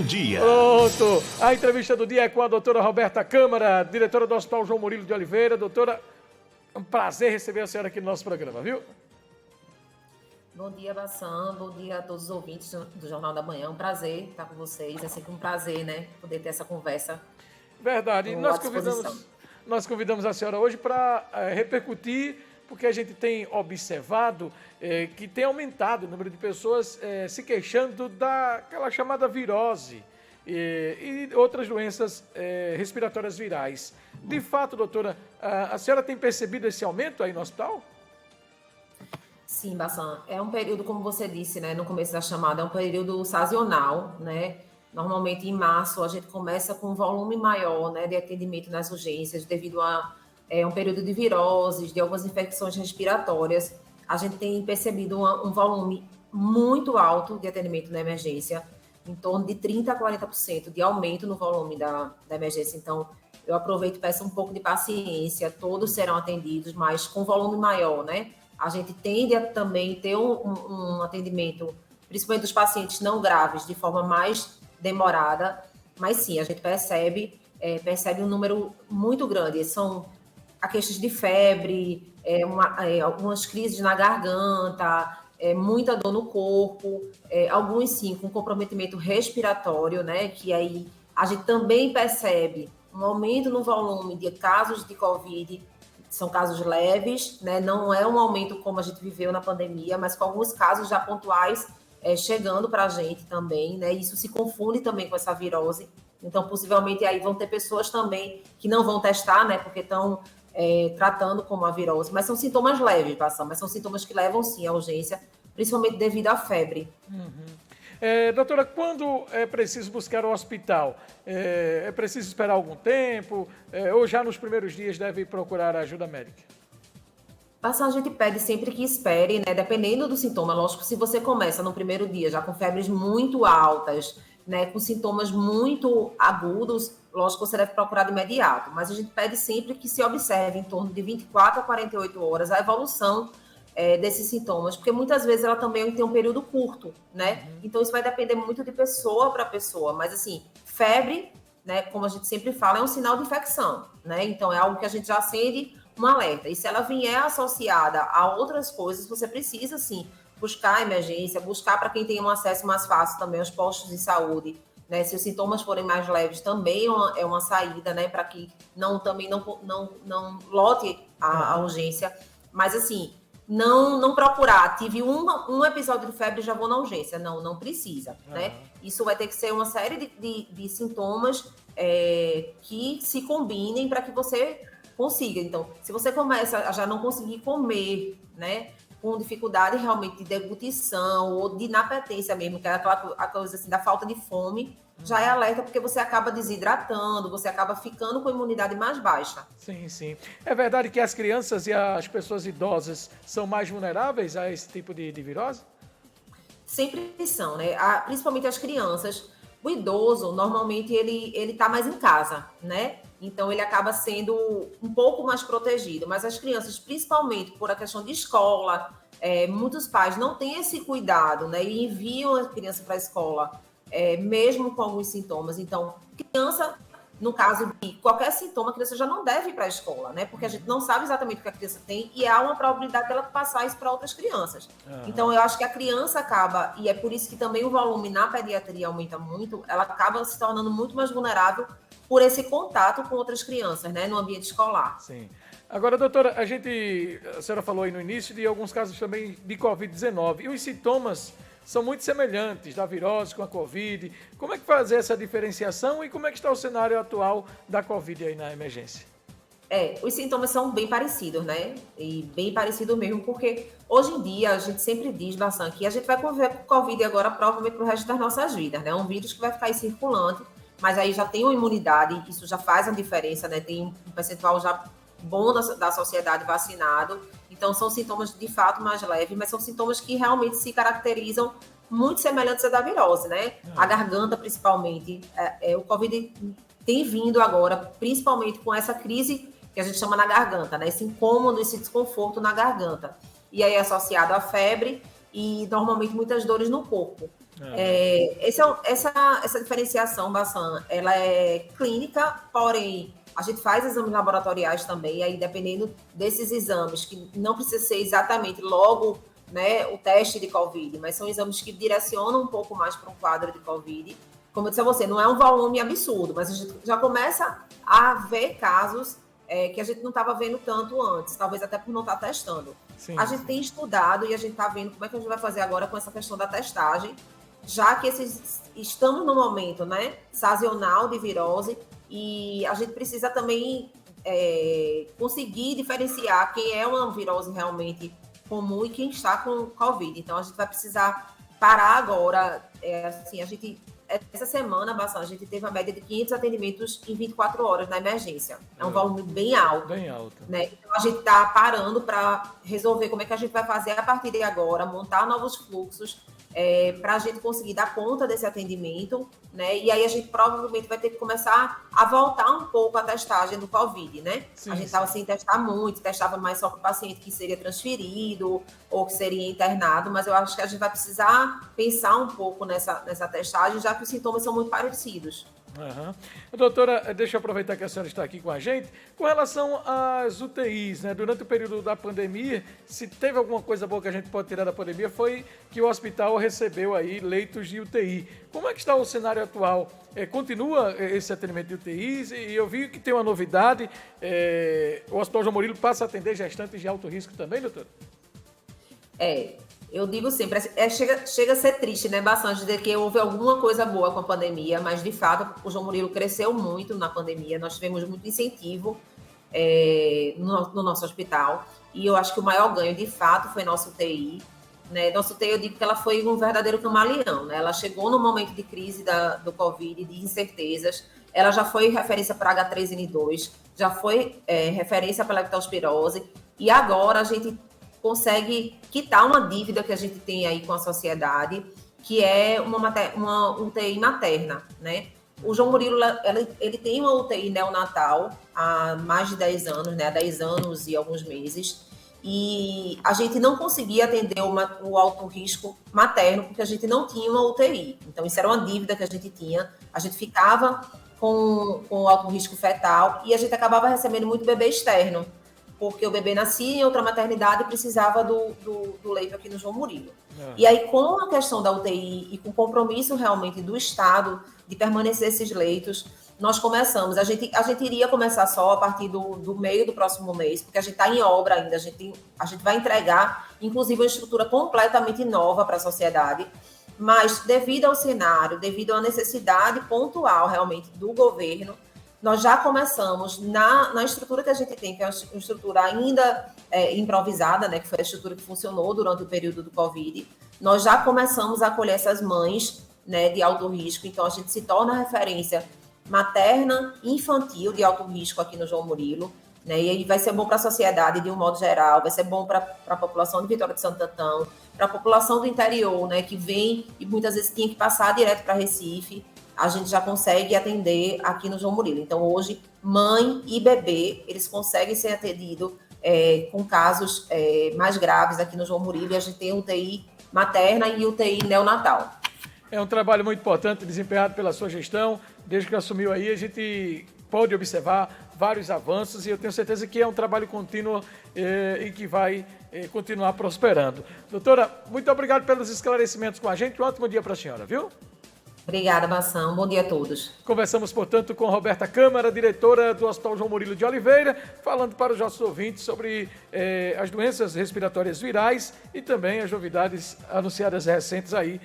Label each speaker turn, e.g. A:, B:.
A: dia.
B: Pronto. A entrevista do dia é com a doutora Roberta Câmara, diretora do Hospital João Murilo de Oliveira. Doutora, é um prazer receber a senhora aqui no nosso programa, viu?
C: Bom dia, Bassan. Bom dia a todos os ouvintes do Jornal da Manhã. Um prazer estar com vocês. É sempre um prazer, né? Poder ter essa conversa.
B: Verdade. E nós convidamos a senhora hoje para repercutir, porque a gente tem observado que tem aumentado o número de pessoas se queixando daquela chamada virose e outras doenças respiratórias virais. De fato, doutora, a senhora tem percebido esse aumento aí no hospital?
C: Sim, Bassan. É um período, como você disse, né, no começo da chamada, é um período sazonal, né? Normalmente, em março, a gente começa com um volume maior, né, de atendimento nas urgências, devido a um período de viroses, de algumas infecções respiratórias. A gente tem percebido um volume muito alto de atendimento na emergência, em torno de 30% a 40% de aumento no volume da emergência. Então, eu aproveito e peço um pouco de paciência, todos serão atendidos, mas com volume maior, né? A gente tende a também ter um atendimento, principalmente dos pacientes não graves, de forma mais demorada, mas sim, a gente percebe um número muito grande. São queixas de febre, algumas crises na garganta, muita dor no corpo, alguns sim com comprometimento respiratório, né? Que aí a gente também percebe um aumento no volume de casos de Covid. São casos leves, né? Não é um aumento como a gente viveu na pandemia, mas com alguns casos já pontuais chegando para a gente também, né? Isso se confunde também com essa virose. Então, possivelmente, aí vão ter pessoas também que não vão testar, né? Porque estão tratando como a virose. Mas são sintomas leves, mas são sintomas que levam, sim, à urgência, principalmente devido à febre.
B: Doutora, quando é preciso buscar o hospital? É preciso esperar algum tempo? Ou já nos primeiros dias deve procurar ajuda médica?
C: A gente pede sempre que espere, né? Dependendo do sintoma. Lógico, se você começa no primeiro dia já com febres muito altas, né? Com sintomas muito agudos, lógico que você deve procurar de imediato. Mas a gente pede sempre que se observe em torno de 24 a 48 horas a evolução desses sintomas, porque muitas vezes ela também tem um período curto, né? Então isso vai depender muito de pessoa para pessoa, mas assim, febre, né, como a gente sempre fala, é um sinal de infecção, né? Então é algo que a gente já acende um alerta. E se ela vier associada a outras coisas, você precisa sim buscar a emergência, buscar para quem tem um acesso mais fácil também aos postos de saúde, né? Se os sintomas forem mais leves, também é uma saída, né, para que não lote a urgência, mas assim, não procurar, tive um episódio de febre e já vou na urgência. Não precisa, né? Isso vai ter que ser uma série de sintomas que se combinem para que você consiga. Então, se você começa a já não conseguir comer, né? Com dificuldade realmente de deglutição ou de inapetência mesmo, que é aquela coisa assim da falta de fome, já é alerta, porque você acaba desidratando, você acaba ficando com a imunidade mais baixa.
B: Sim, sim. É verdade que as crianças e as pessoas idosas são mais vulneráveis a esse tipo de virose?
C: Sempre são, né? Principalmente as crianças. O idoso, normalmente, ele tá mais em casa, né? Então, ele acaba sendo um pouco mais protegido. Mas as crianças, principalmente por a questão de escola, muitos pais não têm esse cuidado, né? E enviam a criança para a escola, mesmo com alguns sintomas. Então, criança, no caso de qualquer sintoma, a criança já não deve ir para a escola, né? Porque a gente não sabe exatamente o que a criança tem e há uma probabilidade dela passar isso para outras crianças. Então, eu acho que a criança acaba, e é por isso que também o volume na pediatria aumenta muito, ela acaba se tornando muito mais vulnerável por esse contato com outras crianças, né? No ambiente escolar.
B: Sim. Agora, doutora, a senhora falou aí no início de alguns casos também de Covid-19 e os sintomas são muito semelhantes da virose com a Covid. Como é que fazer essa diferenciação e como é que está o cenário atual da Covid aí na emergência?
C: Os sintomas são bem parecidos, né? E bem parecidos mesmo, porque hoje em dia a gente sempre diz, bastante, que a gente vai conviver com Covid agora provavelmente para o resto das nossas vidas, né? É um vírus que vai ficar aí circulante, mas aí já tem uma imunidade, isso já faz uma diferença, né? Tem um percentual já bom da sociedade vacinado. Então, são sintomas de fato mais leves, mas são sintomas que realmente se caracterizam muito semelhantes à da virose, né? A garganta, principalmente. O Covid tem vindo agora, principalmente com essa crise que a gente chama na garganta, né? Esse incômodo, esse desconforto na garganta. E aí, associado à febre e, normalmente, muitas dores no corpo. Essa diferenciação, Bassan, ela é clínica, porém, a gente faz exames laboratoriais também, aí dependendo desses exames, que não precisa ser exatamente logo, né, o teste de Covid, mas são exames que direcionam um pouco mais para um quadro de Covid. Como eu disse a você, não é um volume absurdo, mas a gente já começa a ver casos que a gente não estava vendo tanto antes, talvez até por não estar testando.
B: Sim,
C: A gente tem estudado e a gente está vendo como é que a gente vai fazer agora com essa questão da testagem, já que estamos no momento, né, sazonal de virose, e a gente precisa também conseguir diferenciar quem é uma virose realmente comum e quem está com Covid. Então, a gente vai precisar parar agora, essa semana, Bassan, a gente teve a média de 500 atendimentos em 24 horas na emergência. É um volume bem alto.
B: Bem alto.
C: Né? Então, a gente está parando para resolver como é que a gente vai fazer a partir de agora, montar novos fluxos, para a gente conseguir dar conta desse atendimento, né? E aí a gente provavelmente vai ter que começar a voltar um pouco a testagem do Covid, né? Sim, a gente estava sem testar muito, testava mais só para o paciente que seria transferido ou que seria internado, mas eu acho que a gente vai precisar pensar um pouco nessa testagem, já que os sintomas são muito parecidos.
B: Uhum. Doutora, deixa eu aproveitar que a senhora está aqui com a gente. Com relação às UTIs, né? Durante o período da pandemia, se teve alguma coisa boa que a gente pode tirar da pandemia, foi que o hospital recebeu aí leitos de UTI. Como é que está o cenário atual? Continua esse atendimento de UTIs? E eu vi que tem uma novidade, o Hospital João Murilo passa a atender gestantes de alto risco também, doutora?
C: Eu digo sempre, chega a ser triste, né, bastante, dizer que houve alguma coisa boa com a pandemia, mas, de fato, o João Murilo cresceu muito na pandemia, nós tivemos muito incentivo no nosso hospital, e eu acho que o maior ganho, de fato, foi nossa UTI. Né? Nossa UTI, eu digo que ela foi um verdadeiro camaleão, né? Ela chegou no momento de crise do Covid, de incertezas, ela já foi referência para H3N2, já foi referência para leptospirose, e agora a gente consegue quitar uma dívida que a gente tem aí com a sociedade, que é uma UTI materna, né? O João Murilo, ele tem uma UTI neonatal há mais de 10 anos, né? 10 anos e alguns meses, e a gente não conseguia atender o alto risco materno, porque a gente não tinha uma UTI. Então, isso era uma dívida que a gente tinha, a gente ficava com o alto risco fetal, e a gente acabava recebendo muito bebê externo, porque o bebê nascia em outra maternidade e precisava do leito aqui no João Murilo. E aí, com a questão da UTI e com o compromisso realmente do Estado de permanecer esses leitos, nós começamos. A gente iria começar só a partir do meio do próximo mês, porque a gente está em obra ainda, a gente vai entregar, inclusive, uma estrutura completamente nova para a sociedade, mas devido ao cenário, devido à necessidade pontual realmente do governo, nós já começamos na estrutura que a gente tem, que é uma estrutura ainda improvisada, né, que foi a estrutura que funcionou durante o período do Covid, nós já começamos a acolher essas mães, né, de alto risco, então a gente se torna referência materna e infantil de alto risco aqui no João Murilo, né, e aí vai ser bom para a sociedade de um modo geral, vai ser bom para a população de Vitória de Santo Antão, para a população do interior, né, que vem e muitas vezes tinha que passar direto para Recife, a gente já consegue atender aqui no João Murilo. Então, hoje, mãe e bebê, eles conseguem ser atendidos com casos mais graves aqui no João Murilo, e a gente tem UTI materna e UTI neonatal.
B: É um trabalho muito importante, desempenhado pela sua gestão. Desde que assumiu aí, a gente pode observar vários avanços, e eu tenho certeza que é um trabalho contínuo e que vai continuar prosperando. Doutora, muito obrigado pelos esclarecimentos com a gente. Um ótimo dia para a senhora, viu?
C: Obrigada, Bassam. Bom dia a todos.
B: Conversamos, portanto, com Roberta Câmara, diretora do Hospital João Murilo de Oliveira, falando para os nossos ouvintes sobre as doenças respiratórias virais e também as novidades anunciadas recentes aí